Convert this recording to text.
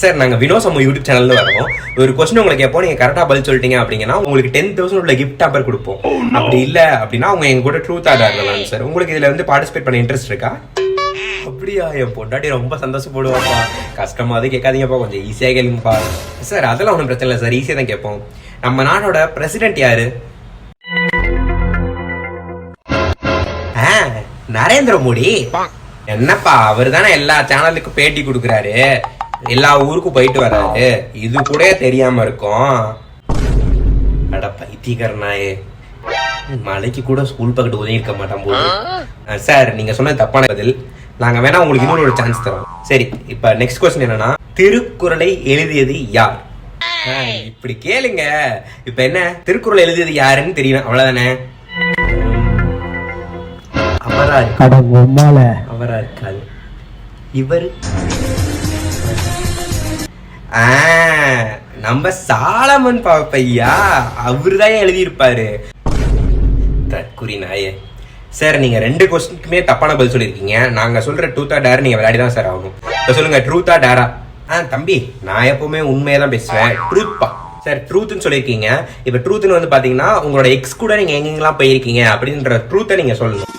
Sir நாங்கள் வினோசம் YouTube சேனல்ல வரோம். ஒரு கொஸ்டின் உங்களுக்கு எப்போ நீங்கள் கரெக்டாக பதில் சொல்லிட்டீங்க அப்படின்னா உங்களுக்கு 10,000 உள்ள கிஃப்ட் ஆஃபர் கொடுப்போம். அப்படி இல்லை அப்படின்னா அவங்க எங்க கூட ட்ரூத் ஆர்டர் ஆடலாம் சார். உங்களுக்கு இதில் வந்து பார்ட்டிசிபேட் பண்ண இன்ட்ரெஸ்ட் இருக்கா? அப்படியா? என் பொண்டாட்டி ரொம்ப சந்தோஷப்படுவாப்பா. கஷ்டமாவது கேட்காதீங்கப்பா, கொஞ்சம் ஈஸியாக கேளுங்கப்பா. சார் அதெல்லாம் ஒன்றும் பிரச்சனை இல்லை சார், ஈஸியாக தான் கேட்போம். நம்ம நாட்டோட பிரசிடென்ட் யாரு? நரேந்திர மோடி. என்னப்பா அவர் தானே எல்லா சேனலுக்கும் பேட்டி கொடுக்குறாரு, எல்லா ஊருக்கும் போயிட்டு வர்றாரு, இது கூட தெரியாம இருக்கும். அட பைத்தியக்காரனாயே, மலைக்கு கூட ஸ்கூல் பக்கத்து உதவி இருக்க மாட்டான் போது. சார் நீங்க சொன்னது தப்பான பதில். நாங்க வேணா உங்களுக்கு இன்னொரு ஒரு சான்ஸ் தரோம். சரி, இப்ப நெக்ஸ்ட் கொஸ்டின் என்னன்னா, திருக்குறளை எழுதியது யார்? இப்படி கேளுங்க. இப்ப என்ன, திருக்குறளை எழுதியது யாருன்னு தெரியும், அவ்வளவுதானே? அவரா இருக்காது, இவரு நம்ம சாலமன் பாப்பையா, அவருதான் எழுதியிருப்பாரு. தற்குறி நாயே. சார் நீங்க 2 கொஸ்டினுக்குமே தப்பான பதில் சொல்லியிருக்கீங்க. நாங்க சொல்ற ட்ரூத்தா டேர் நீங்க விளையாடி தான் சார் ஆகணும். இப்ப சொல்லுங்க, ட்ரூத்தா டேரா? தம்பி, நான் எப்பவுமே உண்மையை தான் பேசுவேன். ட்ரூத்பா சார், ட்ரூத்னு சொல்லியிருக்கீங்க. இப்ப ட்ரூத்னு வந்து பாத்தீங்கன்னா உங்களோட எக்ஸ் கூட நீங்க எங்கெங்கெல்லாம் போயிருக்கீங்க அப்படின்ற ட்ரூத்தை நீங்க சொல்லணும்.